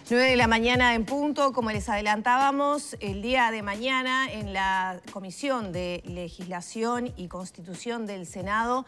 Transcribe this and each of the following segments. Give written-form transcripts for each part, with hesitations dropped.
9 de la mañana en punto, como les adelantábamos, el día de mañana en la Comisión de Legislación y Constitución del Senado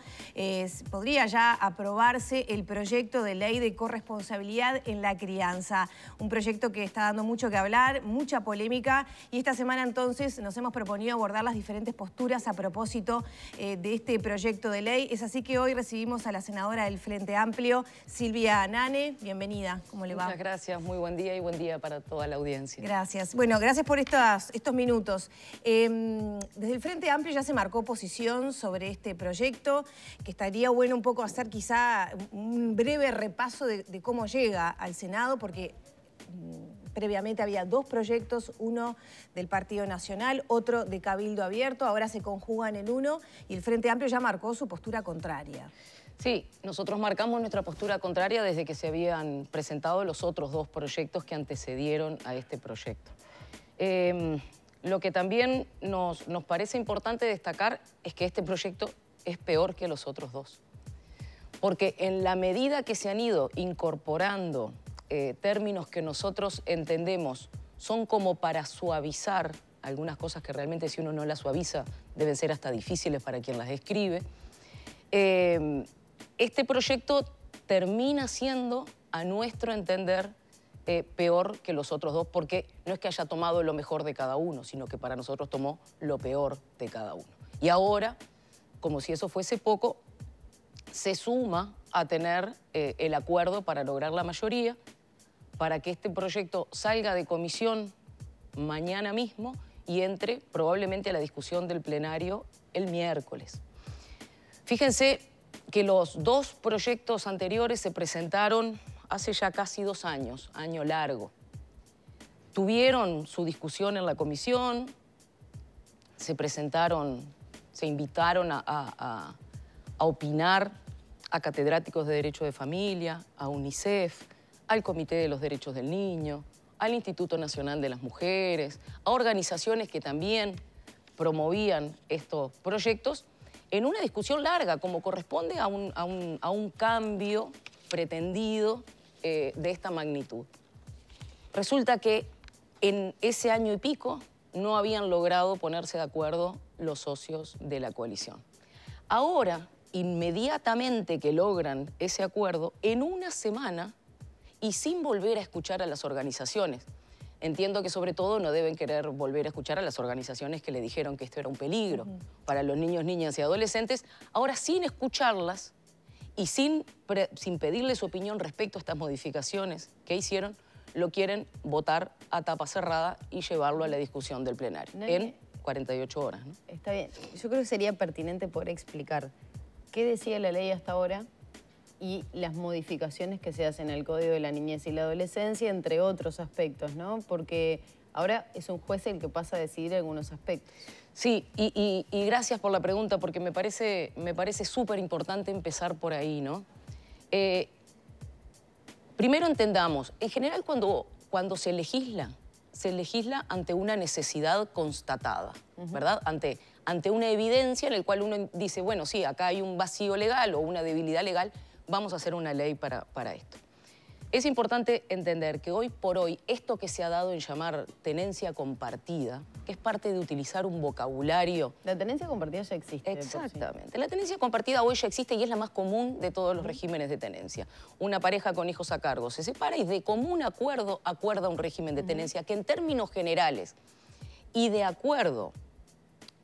podría ya aprobarse el proyecto de ley de corresponsabilidad en la crianza. Un proyecto que está dando mucho que hablar, mucha polémica, y esta semana entonces nos hemos proponido abordar las diferentes posturas a propósito de este proyecto de ley. Es así que hoy recibimos a la senadora del Frente Amplio, Silvia Nane. Bienvenida, ¿cómo le va? Muchas gracias, muy buen día y buen día para toda la audiencia. Gracias. Bueno, gracias por estos minutos. Desde el Frente Amplio ya se marcó posición sobre este proyecto, que estaría bueno un poco hacer quizá un breve repaso de cómo llega al Senado, porque previamente había dos proyectos, uno del Partido Nacional, otro de Cabildo Abierto, ahora se conjugan en uno y el Frente Amplio ya marcó su postura contraria. Sí, nosotros marcamos nuestra postura contraria desde que se habían presentado los otros dos proyectos que antecedieron a este proyecto. Lo que también nos parece importante destacar es que este proyecto es peor que los otros dos. Porque en la medida que se han ido incorporando términos que nosotros entendemos son como para suavizar algunas cosas que realmente si uno no las suaviza deben ser hasta difíciles para quien las escribe, este proyecto termina siendo, a nuestro entender, peor que los otros dos, porque no es que haya tomado lo mejor de cada uno, sino que para nosotros tomó lo peor de cada uno. Y ahora, como si eso fuese poco, se suma a tener el acuerdo para lograr la mayoría, para que este proyecto salga de comisión mañana mismo y entre probablemente a la discusión del plenario el miércoles. Fíjense que los dos proyectos anteriores se presentaron hace ya casi 2 años, año largo. Tuvieron su discusión en la comisión, se invitaron a opinar a catedráticos de Derecho de Familia, a UNICEF, al Comité de los Derechos del Niño, al Instituto Nacional de las Mujeres, a organizaciones que también promovían estos proyectos, en una discusión larga, como corresponde a un cambio pretendido de esta magnitud. Resulta que en ese año y pico no habían logrado ponerse de acuerdo los socios de la coalición. Ahora, inmediatamente que logran ese acuerdo, en una semana y sin volver a escuchar a las organizaciones. Entiendo que sobre todo no deben querer volver a escuchar a las organizaciones que le dijeron que esto era un peligro para los niños, niñas y adolescentes. Ahora, sin escucharlas y sin pedirle su opinión respecto a estas modificaciones que hicieron, lo quieren votar a tapa cerrada y llevarlo a la discusión del plenario en 48 horas, ¿no? Está bien. Yo creo que sería pertinente poder explicar qué decía la ley hasta ahora y las modificaciones que se hacen al Código de la Niñez y la Adolescencia, entre otros aspectos, ¿no? Porque ahora es un juez el que pasa a decidir algunos aspectos. Sí, y gracias por la pregunta, porque me parece súper importante empezar por ahí, ¿no? Primero entendamos, en general cuando se legisla ante una necesidad constatada, ¿verdad? Ante una evidencia en la cual uno dice, bueno, sí, acá hay un vacío legal o una debilidad legal, vamos a hacer una ley para esto. Es importante entender que hoy por hoy esto que se ha dado en llamar tenencia compartida, que es parte de utilizar un vocabulario... La tenencia compartida ya existe. Exactamente. La tenencia compartida hoy ya existe y es la más común de todos los regímenes de tenencia. Una pareja con hijos a cargo se separa y de común acuerdo acuerda un régimen de tenencia que en términos generales y de acuerdo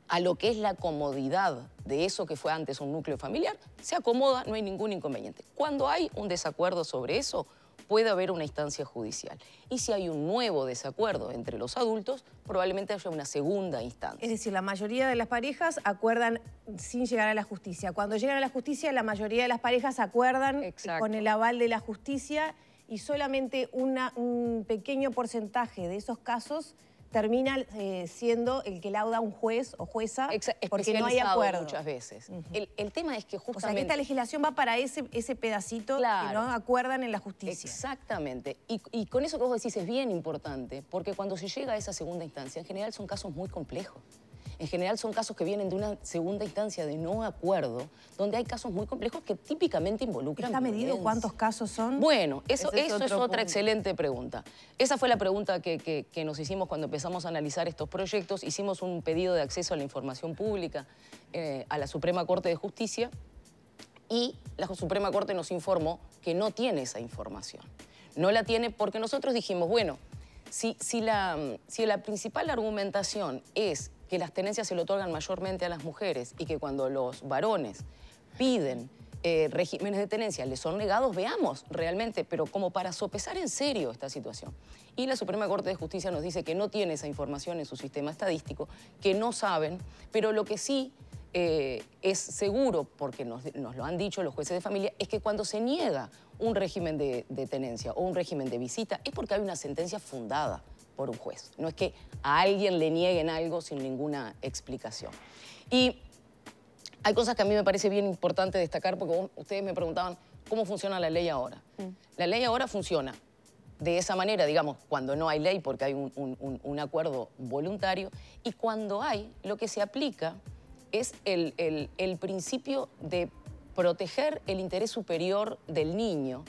a lo que es la comodidad de eso que fue antes un núcleo familiar, se acomoda, no hay ningún inconveniente. Cuando hay un desacuerdo sobre eso, puede haber una instancia judicial. Y si hay un nuevo desacuerdo entre los adultos, probablemente haya una segunda instancia. Es decir, la mayoría de las parejas acuerdan sin llegar a la justicia. Cuando llegan a la justicia, la mayoría de las parejas acuerdan con el aval de la justicia y solamente un pequeño porcentaje de esos casos termina siendo el que lauda un juez o jueza porque no hay acuerdo. Muchas veces. El tema es que justamente... O sea, que esta legislación va para ese pedacito que no acuerdan en la justicia. Exactamente. Y con eso que vos decís es bien importante, porque cuando se llega a esa segunda instancia, en general son casos muy complejos. En general son casos que vienen de una segunda instancia de no acuerdo, donde hay casos muy complejos que típicamente involucran ¿Está medido violencia. cuántos casos son? Bueno, eso es otro otra punto. excelente pregunta. Esa fue la pregunta que nos hicimos cuando empezamos a analizar estos proyectos. Hicimos un pedido de acceso a la información pública a la Suprema Corte de Justicia y la Suprema Corte nos informó que no tiene esa información. No la tiene porque nosotros dijimos, bueno, si la principal argumentación es que las tenencias se le otorgan mayormente a las mujeres y que cuando los varones piden regímenes de tenencia les son negados, veamos realmente, pero como para sopesar en serio esta situación. Y la Suprema Corte de Justicia nos dice que no tiene esa información en su sistema estadístico, que no saben, pero lo que sí es seguro, porque nos lo han dicho los jueces de familia, es que cuando se niega un régimen de tenencia o un régimen de visita es porque hay una sentencia fundada por un juez. No es que a alguien le nieguen algo sin ninguna explicación. Y hay cosas que a mí me parece bien importante destacar porque ustedes me preguntaban cómo funciona la ley ahora. La ley ahora funciona de esa manera, digamos, cuando no hay ley porque hay un acuerdo voluntario y cuando hay, lo que se aplica es el principio de proteger el interés superior del niño,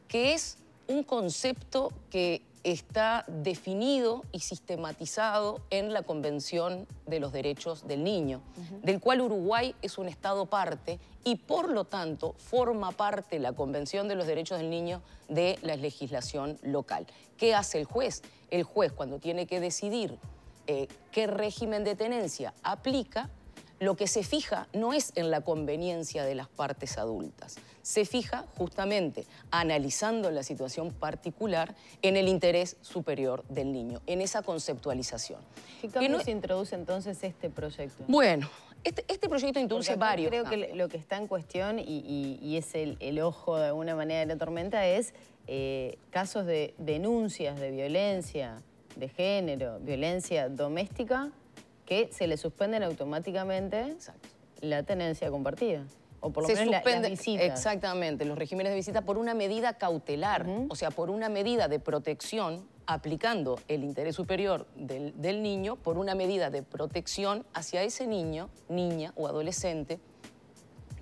que es un concepto que está definido y sistematizado en la Convención de los Derechos del Niño, del cual Uruguay es un Estado parte y por lo tanto forma parte la Convención de los Derechos del Niño de la legislación local. ¿Qué hace el juez? El juez, cuando tiene que decidir qué régimen de tenencia aplica, lo que se fija no es en la conveniencia de las partes adultas, se fija justamente analizando la situación particular en el interés superior del niño, en esa conceptualización. ¿Qué cambios introduce entonces este proyecto? Bueno, este proyecto introduce varios creo cambios. que lo que está en cuestión y es el ojo de alguna manera de la tormenta es casos de denuncias de violencia de género, violencia doméstica, que se le suspenden automáticamente la tenencia compartida. O por lo menos las visitas. Exactamente, los regímenes de visita por una medida cautelar, o sea, por una medida de protección, aplicando el interés superior del niño, por una medida de protección hacia ese niño, niña o adolescente,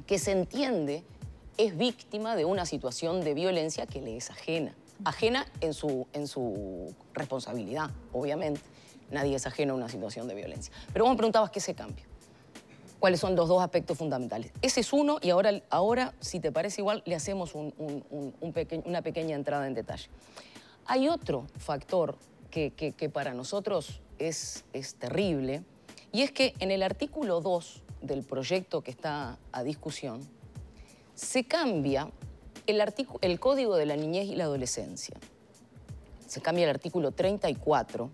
que se entiende es víctima de una situación de violencia que le es ajena. Ajena en su responsabilidad, obviamente. Nadie es ajeno a una situación de violencia. Pero vos me preguntabas qué se cambia. ¿Cuáles son los dos aspectos fundamentales? Ese es uno y ahora si te parece igual, le hacemos una pequeña entrada en detalle. Hay otro factor que para nosotros es terrible y es que en el artículo 2 del proyecto que está a discusión se cambia el Código de la Niñez y la Adolescencia. Se cambia el artículo 34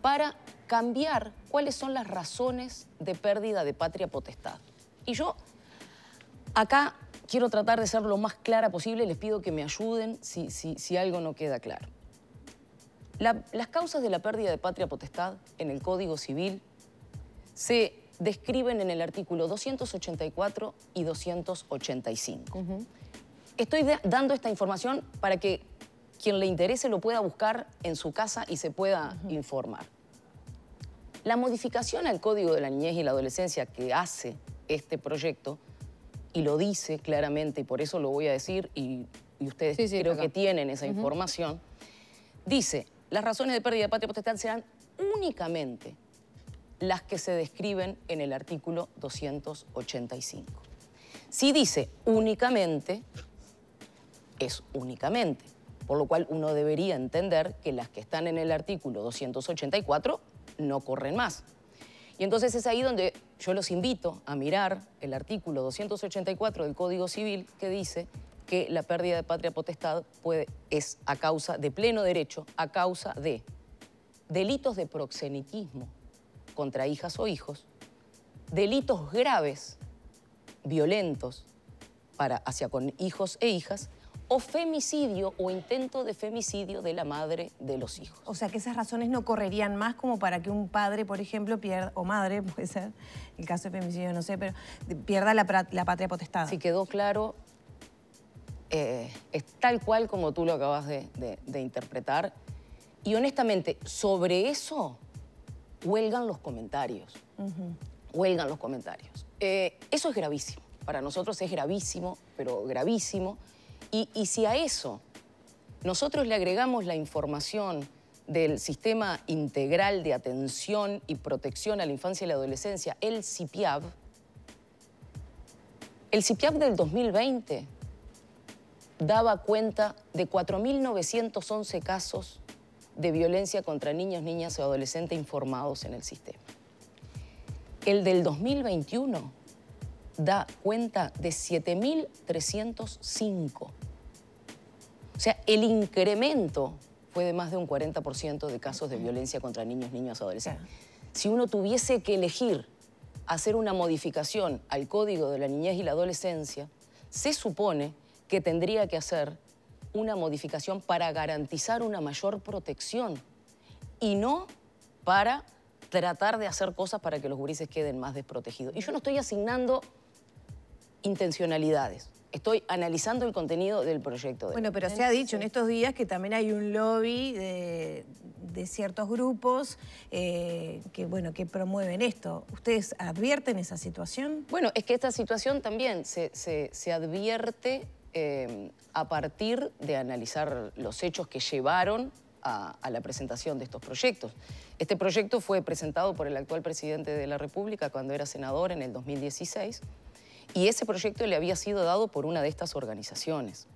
para cambiar cuáles son las razones de pérdida de patria potestad. Y yo acá quiero tratar de ser lo más clara posible y les pido que me ayuden si algo no queda claro. Las causas de la pérdida de patria potestad en el Código Civil se describen en el artículo 284 y 285. Estoy dando esta información para que quien le interese lo pueda buscar en su casa y se pueda informar. La modificación al Código de la Niñez y la Adolescencia que hace este proyecto, y lo dice claramente, y por eso lo voy a decir, y ustedes creo que tienen esa información, dice, las razones de pérdida de patria potestad serán únicamente las que se describen en el artículo 285. Si dice únicamente, es únicamente. Por lo cual uno debería entender que las que están en el artículo 284 no corren más. Y entonces es ahí donde yo los invito a mirar el artículo 284 del Código Civil que dice que la pérdida de patria potestad es a causa de pleno derecho, a causa de delitos de proxenetismo contra hijas o hijos, delitos graves, violentos hacia con hijos e hijas, o femicidio o intento de femicidio de la madre de los hijos. O sea, que esas razones no correrían más como para que un padre, por ejemplo, pierda, o madre, puede ser, el caso de femicidio, no sé, pero pierda la patria potestad. Si quedó claro, es tal cual como tú lo acabas de interpretar. Y honestamente, sobre eso huelgan los comentarios. Huelgan los comentarios. Eso es gravísimo. Para nosotros es gravísimo, pero gravísimo. Y si a eso nosotros le agregamos la información del Sistema Integral de Atención y Protección a la Infancia y la Adolescencia, el CIPIAB del 2020 daba cuenta de 4.911 casos de violencia contra niños, niñas y adolescentes informados en el sistema. El del 2021 da cuenta de 7.305. O sea, el incremento fue de más de un 40% de casos de violencia contra niños, niñas y adolescentes. Si uno tuviese que elegir hacer una modificación al Código de la Niñez y la Adolescencia, se supone que tendría que hacer una modificación para garantizar una mayor protección y no para tratar de hacer cosas para que los gurises queden más desprotegidos. Y yo no estoy asignando intencionalidades. Estoy analizando el contenido del proyecto. Bueno, pero se ha dicho en estos días que también hay un lobby de ciertos grupos que promueven esto. ¿Ustedes advierten esa situación? Bueno, es que esta situación también se advierte a partir de analizar los hechos que llevaron a la presentación de estos proyectos. Este proyecto fue presentado por el actual presidente de la República cuando era senador en el 2016. Y ese proyecto le había sido dado por una de estas organizaciones.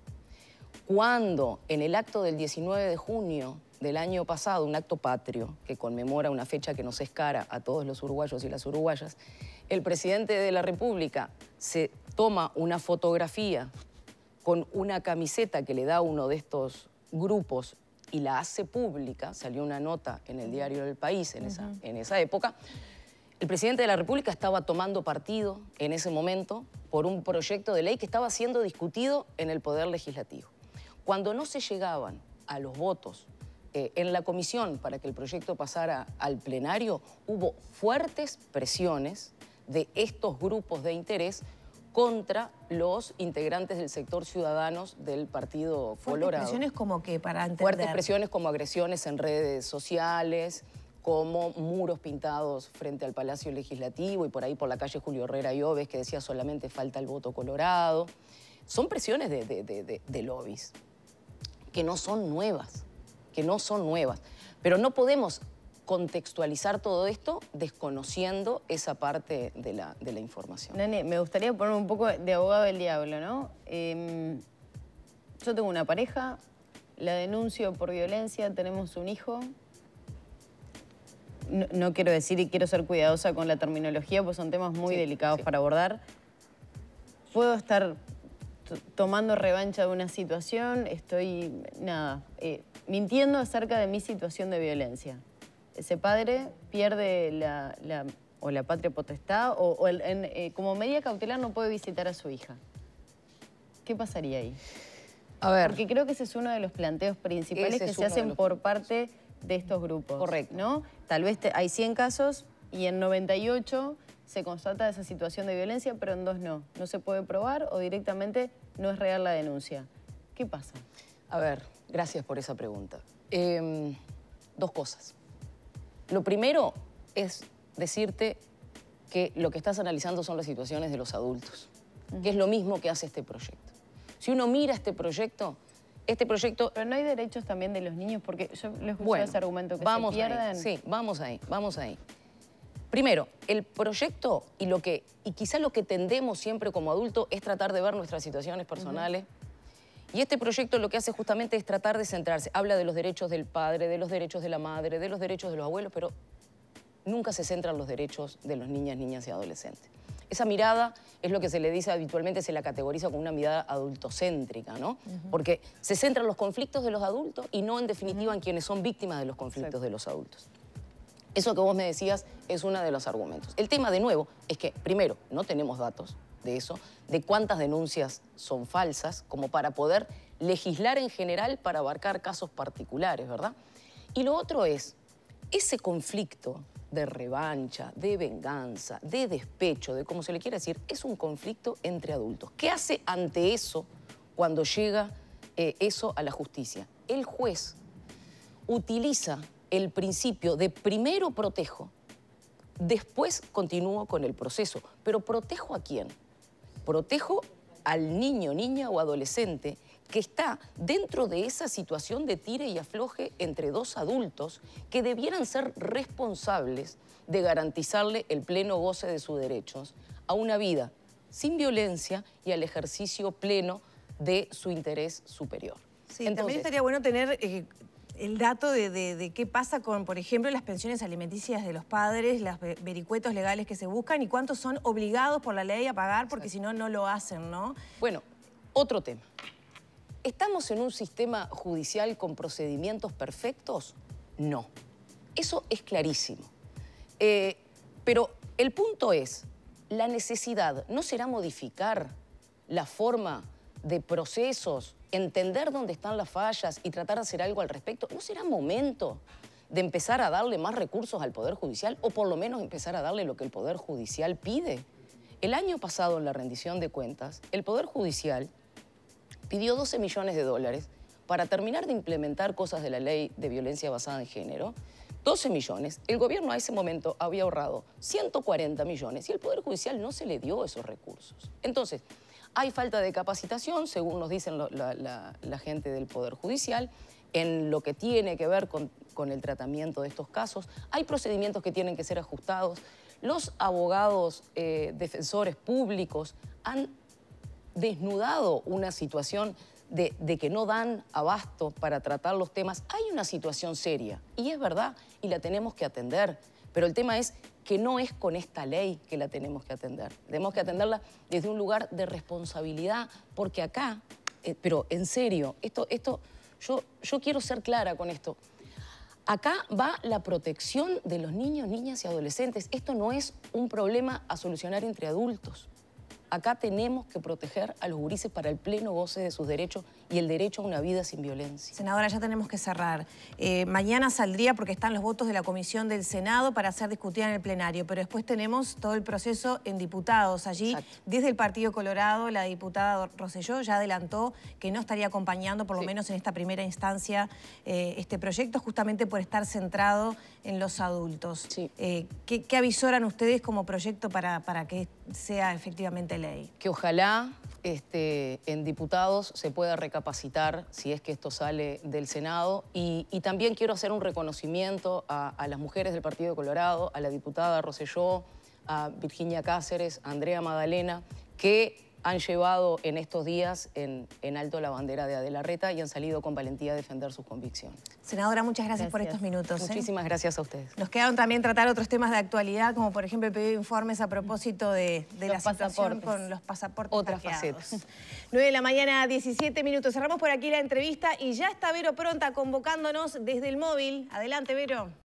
Cuando en el acto del 19 de junio del año pasado, un acto patrio que conmemora una fecha que nos es cara a todos los uruguayos y las uruguayas, el presidente de la República se toma una fotografía con una camiseta que le da a uno de estos grupos y la hace pública, salió una nota en el diario El País en esa época. El presidente de la República estaba tomando partido en ese momento por un proyecto de ley que estaba siendo discutido en el Poder Legislativo. Cuando no se llegaban a los votos en la comisión para que el proyecto pasara al plenario, hubo fuertes presiones de estos grupos de interés contra los integrantes del sector ciudadanos del Partido Colorado. ¿Fuertes presiones como que para entender? Fuertes presiones como agresiones en redes sociales, como muros pintados frente al Palacio Legislativo y por ahí por la calle Julio Herrera y Oves que decía solamente falta el voto colorado. Son presiones de lobbies que no son nuevas, Pero no podemos contextualizar todo esto desconociendo esa parte de la información. Nene, me gustaría poner un poco de abogado del diablo, ¿no? Yo tengo una pareja, la denuncio por violencia, tenemos un hijo. No quiero decir y quiero ser cuidadosa con la terminología, pues son temas muy delicados para abordar. Puedo estar tomando revancha de una situación, estoy, mintiendo acerca de mi situación de violencia. Ese padre pierde la patria potestad o como medida cautelar no puede visitar a su hija. ¿Qué pasaría ahí? A ver. Porque creo que ese es uno de los planteos principales que se hacen por parte de estos grupos. Correcto. ¿No? Tal vez hay 100 casos y en 98 se constata esa situación de violencia, pero en 2 no. No se puede probar o directamente no es real la denuncia. ¿Qué pasa? A ver, gracias por esa pregunta. 2 cosas. Lo primero es decirte que lo que estás analizando son las situaciones de los adultos, que es lo mismo que hace este proyecto. Si uno mira este proyecto... Pero no hay derechos también de los niños, porque yo lo he escuchado ese argumento que se pierden. Sí, vamos ahí. Primero, el proyecto y quizás lo que tendemos siempre como adultos es tratar de ver nuestras situaciones personales. Y este proyecto lo que hace justamente es tratar de centrarse. Habla de los derechos del padre, de los derechos de la madre, de los derechos de los abuelos, pero nunca se centran los derechos de los niñas, niñas y adolescentes. Esa mirada es lo que se le dice habitualmente, se la categoriza como una mirada adultocéntrica, ¿no? Porque se centran los conflictos de los adultos y no, en definitiva, en quienes son víctimas de los conflictos de los adultos. Eso que vos me decías es uno de los argumentos. El tema, de nuevo, es que, primero, no tenemos datos de eso, de cuántas denuncias son falsas, como para poder legislar en general para abarcar casos particulares, ¿verdad? Y lo otro es, ese conflicto de revancha, de venganza, de despecho, de como se le quiera decir, es un conflicto entre adultos. ¿Qué hace ante eso cuando llega eso a la justicia? El juez utiliza el principio de primero protejo después continúo con el proceso. Pero ¿protejo a quién? Protejo al niño, niña o adolescente que está dentro de esa situación de tire y afloje entre dos adultos que debieran ser responsables de garantizarle el pleno goce de sus derechos a una vida sin violencia y al ejercicio pleno de su interés superior. Sí, entonces, también estaría bueno tener el dato de qué pasa con, por ejemplo, las pensiones alimenticias de los padres, los vericuetos legales que se buscan y cuántos son obligados por la ley a pagar porque si no, no lo hacen, ¿no? Bueno, otro tema. ¿Estamos en un sistema judicial con procedimientos perfectos? No. Eso es clarísimo. Pero el punto es, la necesidad no será modificar la forma de procesos, entender dónde están las fallas y tratar de hacer algo al respecto. ¿No será momento de empezar a darle más recursos al Poder Judicial o por lo menos empezar a darle lo que el Poder Judicial pide? El año pasado, en la rendición de cuentas, el Poder Judicial pidió 12 millones de dólares para terminar de implementar cosas de la ley de violencia basada en género. 12 millones. El gobierno a ese momento había ahorrado 140 millones y el Poder Judicial no se le dio esos recursos. Entonces, hay falta de capacitación, según nos dicen la gente del Poder Judicial, en lo que tiene que ver con el tratamiento de estos casos. Hay procedimientos que tienen que ser ajustados. Los abogados defensores públicos han desnudado una situación de que no dan abasto para tratar los temas. Hay una situación seria, y es verdad, y la tenemos que atender. Pero el tema es que no es con esta ley que la tenemos que atender. Tenemos que atenderla desde un lugar de responsabilidad, porque acá, pero en serio, yo quiero ser clara con esto. Acá va la protección de los niños, niñas y adolescentes. Esto no es un problema a solucionar entre adultos. Acá tenemos que proteger a los gurises para el pleno goce de sus derechos y el derecho a una vida sin violencia. Senadora, ya tenemos que cerrar. Mañana saldría, porque están los votos de la Comisión del Senado para ser discutida en el plenario, pero después tenemos todo el proceso en diputados. Allí, exacto, desde el Partido Colorado, la diputada Rosselló ya adelantó que no estaría acompañando, por lo menos en esta primera instancia, este proyecto, justamente por estar centrado en los adultos. Sí. ¿Qué avisoran ustedes como proyecto para que sea efectivamente ley? Que ojalá en diputados se pueda recapacitar si es que esto sale del Senado y también quiero hacer un reconocimiento a las mujeres del Partido Colorado, a la diputada Rosselló, a Virginia Cáceres, a Andrea Magdalena, que han llevado en estos días en alto la bandera de Adela Reta y han salido con valentía a defender sus convicciones. Senadora, muchas gracias por estos minutos. Muchísimas gracias a ustedes. Nos quedaron también tratar otros temas de actualidad, como por ejemplo el pedido de informes a propósito de la situación con los pasaportes. Otras facetas. 9 de la mañana, 17 minutos. Cerramos por aquí la entrevista y ya está Vero Pronta convocándonos desde el móvil. Adelante, Vero.